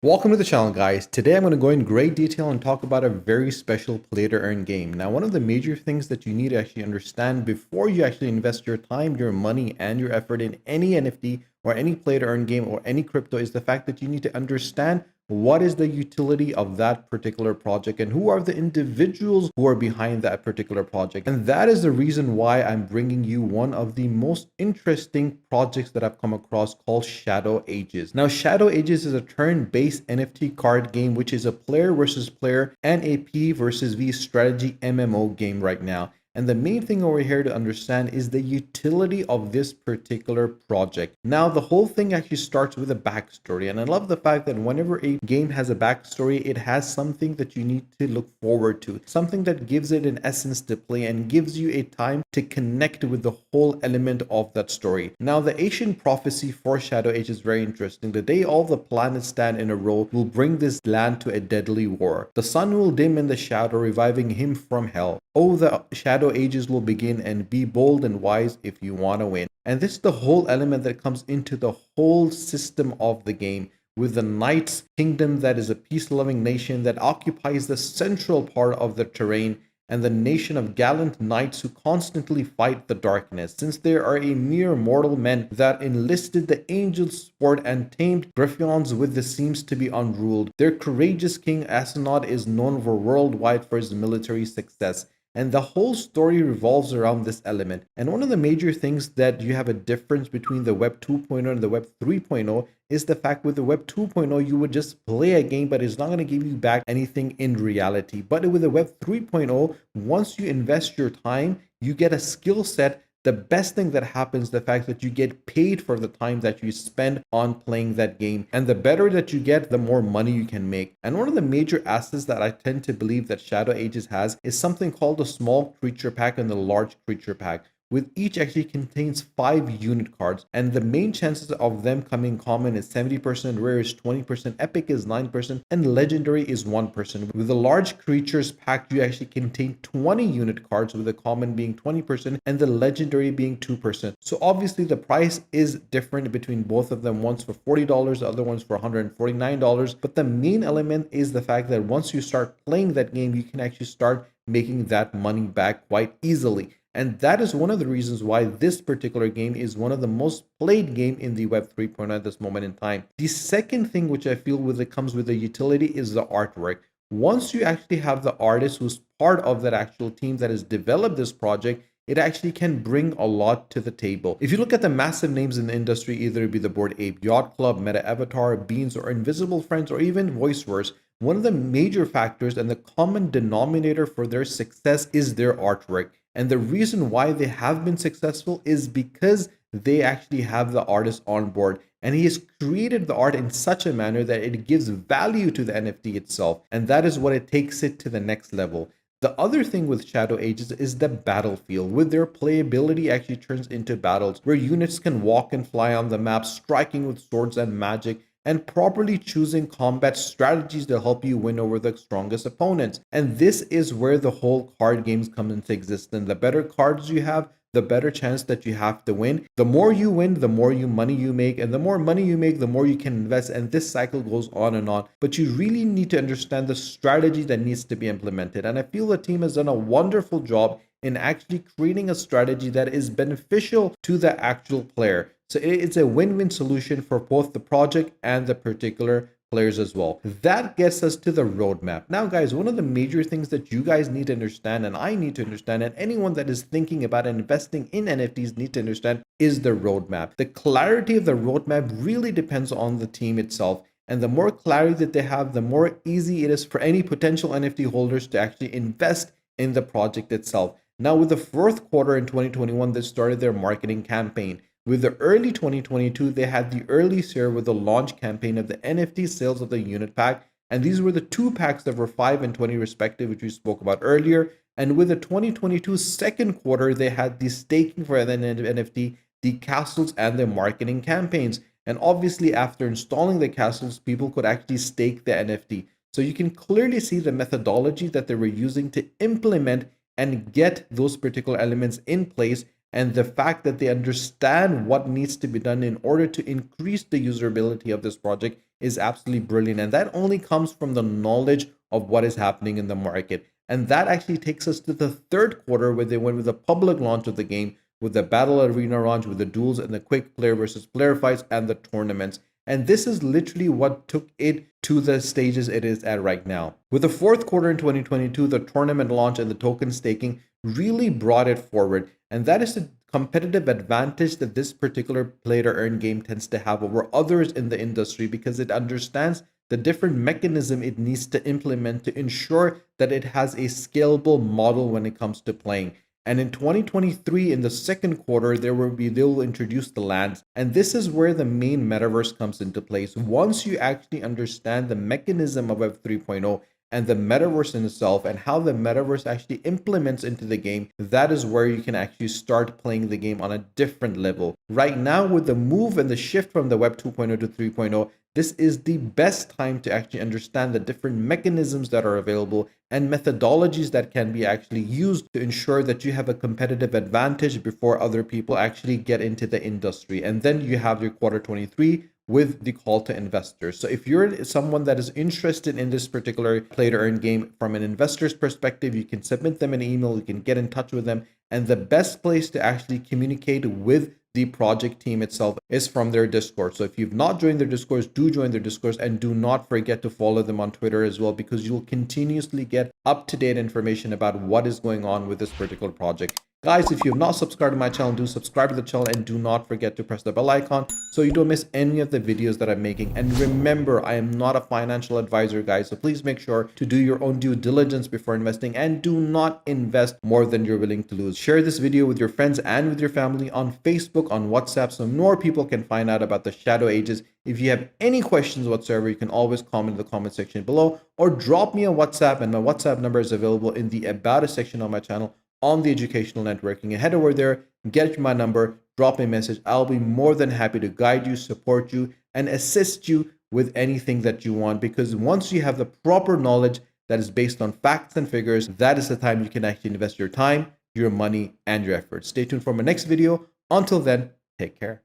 Welcome to the channel, guys. Today I'm going to go in great detail and talk about a very special play to earn game. Now, one of the major things that you need to actually understand before you actually invest your time, your money, and your effort in any NFT or any play to earn game or any crypto is the fact that you need to understand what is the utility of that particular project and who are the individuals who are behind that particular project. And that is the reason why I'm bringing you one of the most interesting projects that I've come across called Shadow Ages. Now, Shadow Ages is a turn-based NFT card game, which is a player versus player and a P versus V strategy MMO game right now. And the main thing over here to understand is the utility of this particular project. Now, the whole thing actually starts with a backstory. And I love the fact that whenever a game has a backstory, it has something that you need to look forward to, something that gives it an essence to play and gives you a time to connect with the whole element of that story. Now, the ancient prophecy for Shadow Age is very interesting. The day all the planets stand in a row will bring this land to a deadly war. The sun will dim in the shadow, reviving him from hell. Oh, the Shadow Ages will begin, and be bold and wise if you want to win. And this is the whole element that comes into the whole system of the game, with the Knights Kingdom that is a peace-loving nation that occupies the central part of the terrain, and the nation of gallant knights who constantly fight the darkness, since they are a mere mortal men that enlisted the angels' sport and tamed griffons with the seems to be unruled. Their courageous king Asenod is known worldwide for his military success. And the whole story revolves around this element. And one of the major things that you have a difference between the Web 2.0 and the Web 3.0 is the fact with the Web 2.0, you would just play a game, but it's not going to give you back anything in reality. But with the Web 3.0, once you invest your time, you get a skill set. The best thing that happens, the fact that you get paid for the time that you spend on playing that game. And the better that you get, the more money you can make. And one of the major assets that I tend to believe that Shadow Ages has is something called the small creature pack and the large creature pack, with each actually contains 5 unit cards, and the main chances of them coming common is 70%, rare is 20%, epic is 9%, and legendary is 1%. With the large creatures pack, you actually contain 20 unit cards, with the common being 20% and the legendary being 2%. So obviously the price is different between both of them, one's for $40, the other one's for $149, but the main element is the fact that once you start playing that game, you can actually start making that money back quite easily. And that is one of the reasons why this particular game is one of the most played game in the Web 3.0 at this moment in time. The second thing which I feel with it comes with the utility is the artwork. Once you actually have the artist who's part of that actual team that has developed this project, it actually can bring a lot to the table. If you look at the massive names in the industry, either it be the Bored Ape Yacht Club, Meta Avatar, Beans, or Invisible Friends, or even VoiceVerse, one of the major factors and the common denominator for their success is their artwork. And the reason why they have been successful is because they actually have the artist on board. And he has created the art in such a manner that it gives value to the NFT itself. And that is what it takes it to the next level. The other thing with Shadow Ages is the battlefield. With their playability actually turns into battles where units can walk and fly on the map, striking with swords and magic, and properly choosing combat strategies to help you win over the strongest opponents. And this is where the whole card games come into existence. The better cards you have, the better chance that you have to win. The more you win, the more money you make, and the more money you make, the more you can invest, and this cycle goes on and on. But you really need to understand the strategy that needs to be implemented. And I feel the team has done a wonderful job in actually creating a strategy that is beneficial to the actual player. So it's a win-win solution for both the project and the particular players as well. That gets us to the roadmap. Now, guys, one of the major things that you guys need to understand, and I need to understand, and anyone that is thinking about investing in NFTs need to understand, is the roadmap. The clarity of the roadmap really depends on the team itself. And the more clarity that they have, the more easy it is for any potential NFT holders to actually invest in the project itself. Now, with the fourth quarter in 2021, they started their marketing campaign. With the early 2022, they had the early share with the launch campaign of the NFT sales of the unit pack. And these were the 2 packs that were 5 and 20 respective, which we spoke about earlier. And with the 2022 second quarter, they had the staking for the NFT, the castles, and the marketing campaigns. And obviously, after installing the castles, people could actually stake the NFT. So you can clearly see the methodology that they were using to implement and get those particular elements in place, and the fact that they understand what needs to be done in order to increase the usability of this project is absolutely brilliant. And that only comes from the knowledge of what is happening in the market. And that actually takes us to the third quarter, where they went with the public launch of the game, with the battle arena launch, with the duels and the quick player versus player fights and the tournaments. And this is literally what took it to the stages it is at right now. With the fourth quarter in 2022, the tournament launch and the token staking really brought it forward. And that is the competitive advantage that this particular play to earn game tends to have over others in the industry, because it understands the different mechanism it needs to implement to ensure that it has a scalable model when it comes to playing. And in 2023, in the second quarter, they'll introduce the lands. And this is where the main metaverse comes into place. Once you actually understand the mechanism of Web 3.0 and the metaverse in itself and how the metaverse actually implements into the game, that is where you can actually start playing the game on a different level. Right now, with the move and the shift from the Web 2.0 to 3.0, this is the best time to actually understand the different mechanisms that are available and methodologies that can be actually used to ensure that you have a competitive advantage before other people actually get into the industry. And then you have your quarter 23 with the call to investors. So if you're someone that is interested in this particular play to earn game from an investor's perspective, you can submit them an email, you can get in touch with them. And the best place to actually communicate with the project team itself is from their Discord. So if you've not joined their Discords, do join their Discords, and do not forget to follow them on Twitter as well, because you'll continuously get up-to-date information about what is going on with this particular project. Guys, if you have not subscribed to my channel, do subscribe to the channel, and do not forget to press the bell icon so you don't miss any of the videos that I'm making. And remember, I am not a financial advisor, guys, so please make sure to do your own due diligence before investing, and do not invest more than you're willing to lose. Share this video with your friends and with your family on Facebook, on WhatsApp, so more people can find out about the Shadow Ages. If you have any questions whatsoever, you can always comment in the comment section below, or drop me a WhatsApp, and my WhatsApp number is available in the About Us section on my channel on the educational networking. And head over there, get my number, drop me a message. I'll be more than happy to guide you, support you, and assist you with anything that you want. Because once you have the proper knowledge that is based on facts and figures, that is the time you can actually invest your time, your money, and your effort. Stay tuned for my next video. Until then, take care.